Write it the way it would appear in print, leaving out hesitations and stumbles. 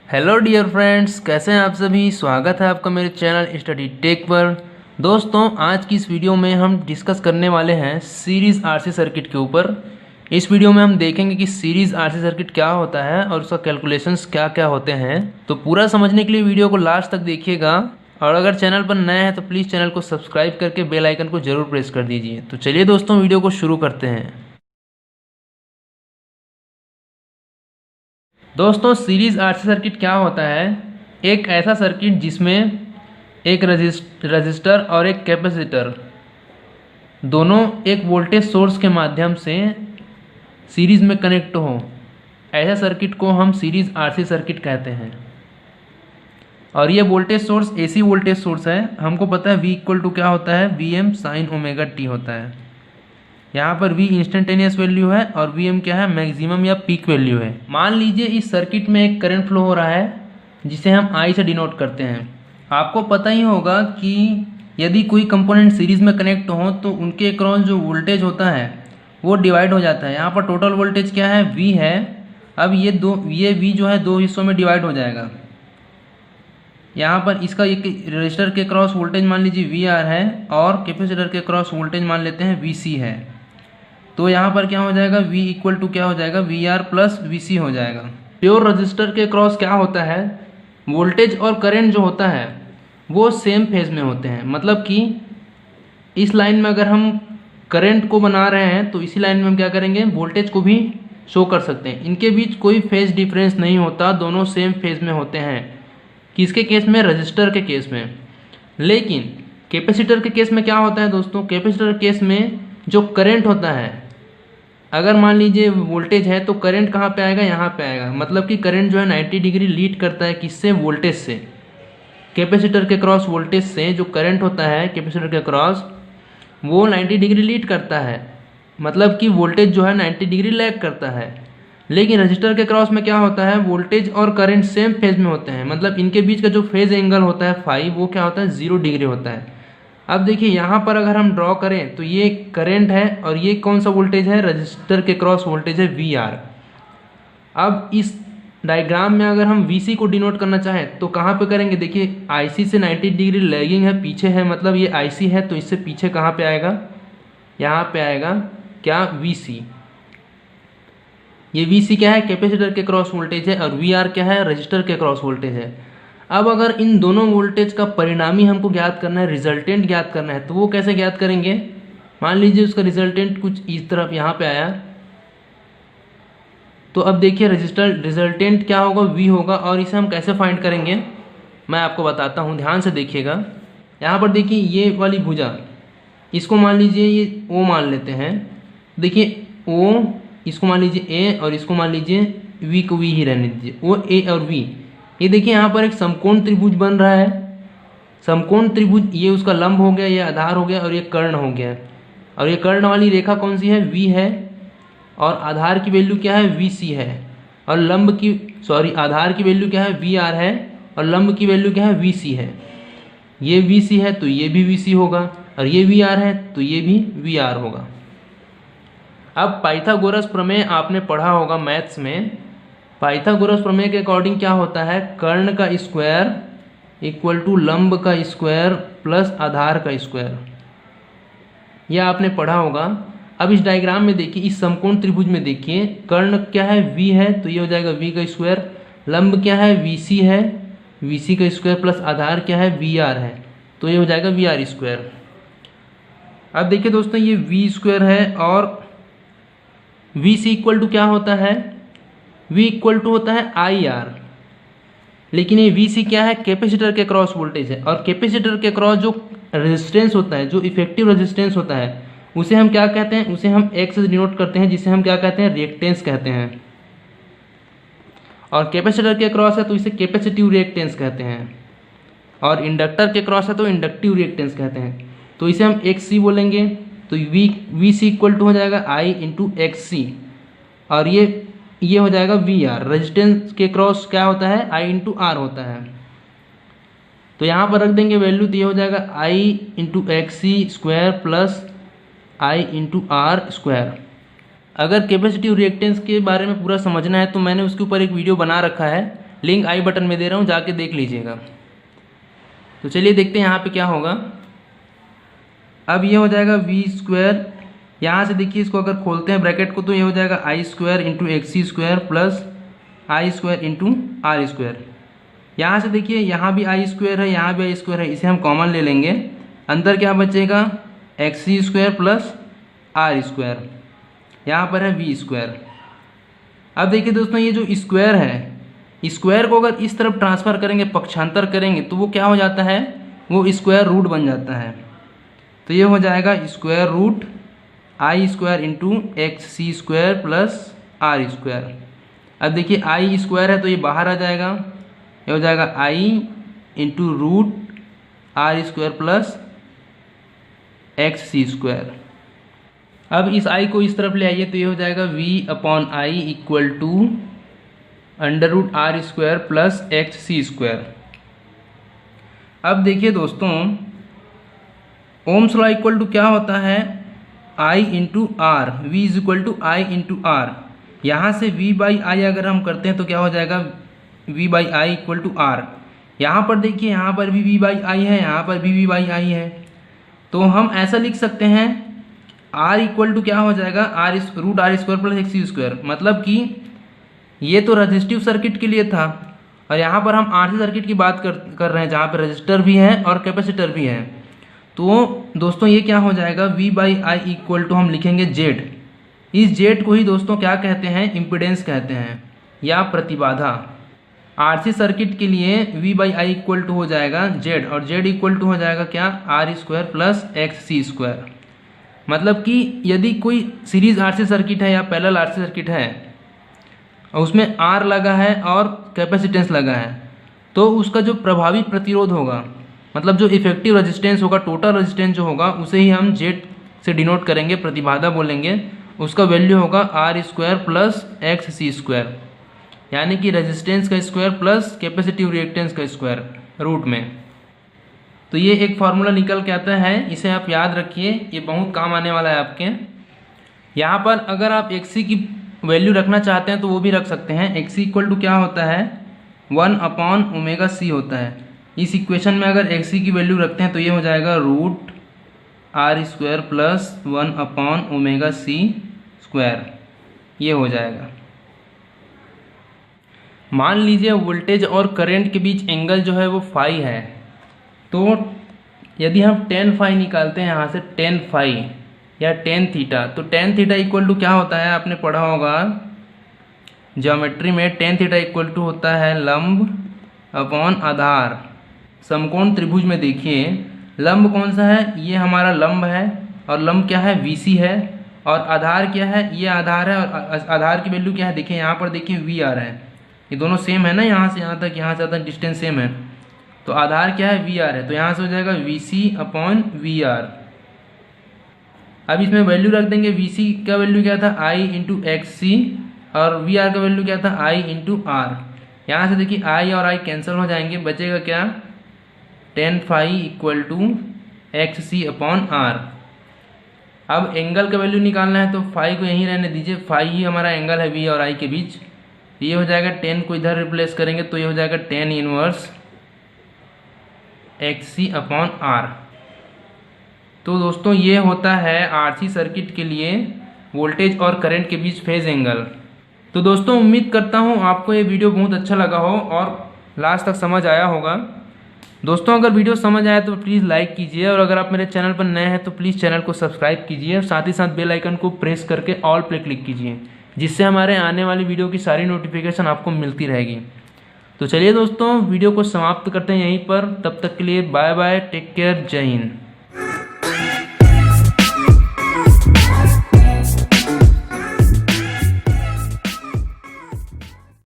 Hello dear friends, कैसे हैं आप सभी। स्वागत है आपका मेरे चैनल स्टडी टेक पर। दोस्तों, आज की इस वीडियो में हम डिस्कस करने वाले हैं सीरीज़ आरसी सर्किट के ऊपर। इस वीडियो में हम देखेंगे कि सीरीज़ आरसी सर्किट क्या होता है और उसका कैलकुलेशंस क्या क्या होते हैं। तो पूरा समझने के लिए वीडियो को लास्ट तक देखिएगा, और अगर चैनल पर नए हैं तो प्लीज़ चैनल को सब्सक्राइब करके बेल आइकन को जरूर प्रेस कर दीजिए। तो चलिए दोस्तों, वीडियो को शुरू करते हैं। दोस्तों, सीरीज आरसी सर्किट क्या होता है। एक ऐसा सर्किट जिसमें एक रजिस्टर और एक कैपेसिटर दोनों एक वोल्टेज सोर्स के माध्यम से सीरीज में कनेक्ट हो, ऐसा सर्किट को हम सीरीज आरसी सर्किट कहते हैं। और ये voltage source AC voltage source है। हमको पता है V इक्वल टू क्या होता है, Vm साइन ओमेगा टी होता है। यहाँ पर V इंस्टेंटेनियस वैल्यू है और Vm क्या है, मैक्सिमम या पीक वैल्यू है। मान लीजिए इस सर्किट में एक करंट फ्लो हो रहा है जिसे हम I से डिनोट करते हैं। आपको पता ही होगा कि यदि कोई कंपोनेंट सीरीज में कनेक्ट हो तो उनके अक्रॉस जो वोल्टेज होता है वो डिवाइड हो जाता है। यहाँ पर टोटल वोल्टेज क्या है, V है। अब ये V जो है दो हिस्सों में डिवाइड हो जाएगा। यहाँ पर इसका एक रजिस्टर के क्रॉस वोल्टेज मान लीजिए VR है और कैपेसिटर के क्रॉस वोल्टेज मान लेते हैं VC है। तो यहाँ पर क्या हो जाएगा, V इक्वल टू क्या हो जाएगा, VR प्लस VC हो जाएगा। प्योर रजिस्टर के क्रॉस क्या होता है, वोल्टेज और करंट जो होता है वो सेम फेज में होते हैं। मतलब कि इस लाइन में अगर हम करंट को बना रहे हैं तो इसी लाइन में हम क्या करेंगे, वोल्टेज को भी शो कर सकते हैं। इनके बीच कोई फेज डिफरेंस नहीं होता, दोनों सेम फेज में होते हैं। किसके केस में, रजिस्टर के केस में। लेकिन कैपेसिटर के केस में क्या होता है दोस्तों, कैपेसिटर के केस में जो करंट होता है, अगर मान लीजिए वोल्टेज है तो करंट कहाँ पे आएगा, यहाँ पे आएगा। मतलब कि करंट जो है 90 डिग्री लीड करता है किससे, वोल्टेज से। कैपेसिटर के क्रॉस वोल्टेज से जो करंट होता है कैपेसिटर के क्रॉस, वो 90 डिग्री लीड करता है। मतलब कि वोल्टेज जो है 90 डिग्री लैग करता है। लेकिन रजिस्टर के क्रॉस में क्या होता है, वोल्टेज और करंट सेम फेज में होते हैं। मतलब इनके बीच का जो फेज एंगल होता है फाई, वो क्या होता है, 0 डिग्री होता है। अब देखिए यहाँ पर अगर हम ड्रॉ करें तो ये करंट है और ये कौन सा वोल्टेज है, रजिस्टर के क्रॉस वोल्टेज है VR। अब इस डायग्राम में अगर हम VC को डिनोट करना चाहें तो कहाँ पे करेंगे, देखिए IC से 90 डिग्री लैगिंग है, पीछे है। मतलब ये IC है तो इससे पीछे कहाँ पे आएगा, यहाँ पे आएगा क्या, VC। ये VC क्या है, कैपेसिटर के क्रॉस वोल्टेज है, और VR क्या है, रजिस्टर के क्रॉस वोल्टेज है। अब अगर इन दोनों वोल्टेज का परिणामी हमको ज्ञात करना है, रिजल्टेंट ज्ञात करना है, तो वो कैसे ज्ञात करेंगे। मान लीजिए उसका रिजल्टेंट कुछ इस तरफ यहाँ पे आया, तो अब देखिए रिजल्टेंट क्या होगा, V होगा। और इसे हम कैसे फाइंड करेंगे मैं आपको बताता हूँ, ध्यान से देखिएगा। यहाँ पर देखिए ये वाली भुजा, इसको मान लीजिए ये O मान लेते हैं। देखिए O, इसको मान लीजिए A और इसको मान लीजिए V को V ही रहने दीजिए, O A और V। ये देखिए यहाँ पर एक समकोण त्रिभुज बन रहा है। समकोण त्रिभुज, ये उसका लंब हो गया, ये आधार हो गया और ये कर्ण हो गया। और ये कर्ण वाली रेखा कौन सी है, V है। और आधार की वैल्यू क्या है, VC है। और लंब की आधार की वैल्यू क्या है, VR है। और लंब की वैल्यू क्या है, VC है। ये VC है तो ये भी VC होगा, और ये VR है तो ये भी VR होगा। अब पाइथागोरस प्रमेय आपने पढ़ा होगा मैथ्स में। पाइथागोरस प्रमेय के अकॉर्डिंग क्या होता है, कर्ण का स्क्वायर इक्वल टू लंब का स्क्वायर प्लस आधार का स्क्वायर, यह आपने पढ़ा होगा। अब इस डायग्राम में देखिए, इस समकोण त्रिभुज में देखिए, कर्ण क्या है, V है तो ये हो जाएगा V का स्क्वायर। लंब क्या है, VC है, VC का स्क्वायर प्लस आधार क्या है, VR है, तो ये हो जाएगा VR स्क्वायर। अब देखिए दोस्तों, ये V स्क्वायर है और VC इक्वल टू क्या होता है, V इक्वल टू होता है IR। लेकिन ये VC क्या है, कैपेसिटर के क्रॉस वोल्टेज है। और कैपेसिटर के क्रॉस जो रेजिस्टेंस होता है, जो इफेक्टिव रेजिस्टेंस होता है, उसे हम क्या कहते हैं, उसे हम X से डिनोट करते हैं, जिसे हम क्या कहते हैं, रिएक्टेंस कहते हैं। और कैपेसिटर के क्रॉस है तो इसे कैपेसिटिव रिएक्टेंस कहते हैं। और इंडक्टर के क्रॉस है तो इंडक्टिव रिएक्टेंस कहते हैं। तो इसे हम XC बोलेंगे। तो VC इक्वल टू हो जाएगा I इंटू XC, और ये हो जाएगा VR। रेजिस्टेंस के क्रॉस क्या होता है, I इंटू R होता है। तो यहाँ पर रख देंगे वैल्यू, तो ये हो जाएगा I into XC square plus I into R square. अगर कैपेसिटिव रिएक्टेंस के बारे में पूरा समझना है तो मैंने उसके ऊपर एक वीडियो बना रखा है, लिंक आई बटन में दे रहा हूँ, जाके देख लीजिएगा। तो चलिए देखते हैं यहाँ पे क्या होगा। अब ये हो जाएगा वी स्क्वायर, यहाँ से देखिए इसको अगर खोलते हैं ब्रैकेट को तो ये हो जाएगा I square into x C square plus I square into R square. यहाँ से देखिए यहाँ भी आई स्क्वायर है, यहाँ भी आई स्क्वायर है, इसे हम कॉमन ले लेंगे। अंदर क्या बचेगा, एक्स सी स्क्वायर प्लस आर स्क्वायर, यहाँ पर है वी स्क्वायर। अब देखिए दोस्तों ये जो स्क्वायर है, स्क्वायर को अगर इस तरफ ट्रांसफ़र करेंगे, पक्षांतर करेंगे, तो वो क्या हो जाता है, वो स्क्वायर रूट बन जाता है। तो ये हो जाएगा square root I square into x C square plus r square. अब देखिए आई स्क्वायर है तो ये बाहर आ जाएगा, ये हो जाएगा I into root are square plus x C square. अब इस आई को इस तरफ ले आइए तो ये हो जाएगा v upon I equal to under root are square plus x C square. अब देखिए दोस्तों ओम्स लॉ इक्वल टू क्या होता है, I into R, V is equal to I into R. यहाँ से v बाई आई अगर हम करते हैं तो क्या हो जाएगा, v by I equal to r. यहाँ पर देखिए यहाँ पर भी v बाई आई है, यहाँ पर भी v बाई आई है, तो हम ऐसा लिख सकते हैं r इक्वल टू क्या हो जाएगा, r root are square plus x C square. मतलब कि ये तो रजिस्टिव सर्किट के लिए था और यहाँ पर हम आरसी सर्किट की बात कर रहे हैं जहाँ पर रजिस्टर भी है और कैपेसिटर भी है। तो दोस्तों ये क्या हो जाएगा, v by I equal to हम लिखेंगे z। इस z को ही दोस्तों क्या कहते हैं, इम्पिडेंस कहते हैं या प्रतिबाधा। आरसी सर्किट के लिए v by I equal to हो जाएगा z और z इक्वल टू हो जाएगा क्या, आर स्क्वायर प्लस एक्स सी स्क्वायर। मतलब कि यदि कोई सीरीज आरसी सर्किट है या पैरेलल आरसी सर्किट है और उसमें R लगा है और कैपेसिटेंस लगा है, तो उसका जो प्रभावी प्रतिरोध होगा, मतलब जो इफेक्टिव रेजिस्टेंस होगा, टोटल रेजिस्टेंस जो होगा, उसे ही हम Z से डिनोट करेंगे, प्रतिबाधा बोलेंगे। उसका वैल्यू होगा आर स्क्वायर प्लस एक्स सी स्क्वायर, यानी कि रेजिस्टेंस का स्क्वायर प्लस कैपेसिटिव रिएक्टेंस का स्क्वायर रूट में। तो ये एक फार्मूला निकल के आता है, इसे आप याद रखिए, ये बहुत काम आने वाला है आपके। यहाँ पर अगर आप एक्स सी की वैल्यू रखना चाहते हैं तो वो भी रख सकते हैं। एक्स सी इक्वल टू क्या होता है, 1 अपॉन ओमेगा सी होता है। इस इक्वेशन में अगर एक्स सी की वैल्यू रखते हैं तो ये हो जाएगा root are square plus 1 upon omega c square, ये हो जाएगा। मान लीजिए वोल्टेज और करंट के बीच एंगल जो है वो फाई है, तो यदि हम टेन फाई निकालते हैं यहाँ से, टेन फाई या टेन थीटा, तो टेन थीटा इक्वल टू क्या होता है, आपने पढ़ा होगा ज्योमेट्री में, टेन थीटा इक्वल टू होता है लंब अपॉन आधार। समकोण त्रिभुज में देखिए लंब कौन सा है, ये हमारा लंब है और लंब क्या है, VC है, और आधार क्या है, ये आधार है और आधार की वैल्यू क्या है, देखिए यहाँ पर देखिए VR है, ये दोनों सेम है ना, यहाँ से यहाँ तक, यहाँ से यहाँ तक डिस्टेंस सेम है, तो आधार क्या है, VR है, तो यहाँ से हो जाएगा VC अपॉन VR। अब इसमें वैल्यू रख देंगे, VC का वैल्यू क्या था, I इंटू एक्स सी, और VR का वैल्यू क्या था, I इंटू आर। यहाँ से देखिए I और I कैंसिल हो जाएंगे, बचेगा क्या, tan phi equal to x c upon r. अब एंगल का वैल्यू निकालना है तो फाई को यहीं रहने दीजिए, फाई ही हमारा एंगल है V और I के बीच। ये हो जाएगा, टेन को इधर रिप्लेस करेंगे तो ये हो जाएगा tan inverse x c upon r. तो दोस्तों ये होता है आरसी सर्किट के लिए वोल्टेज और करंट के बीच फेज एंगल। तो दोस्तों उम्मीद करता हूँ आपको ये वीडियो बहुत अच्छा लगा हो और लास्ट तक समझ आया होगा। दोस्तों अगर वीडियो समझ आया तो प्लीज़ लाइक कीजिए, और अगर आप मेरे चैनल पर नए हैं तो प्लीज़ चैनल को सब्सक्राइब कीजिए और साथ ही साथ बेल आइकन को प्रेस करके ऑल पे क्लिक कीजिए, जिससे हमारे आने वाली वीडियो की सारी नोटिफिकेशन आपको मिलती रहेगी। तो चलिए दोस्तों वीडियो को समाप्त करते हैं यहीं पर, तब तक के लिए बाय बाय, टेक केयर, जय हिंद।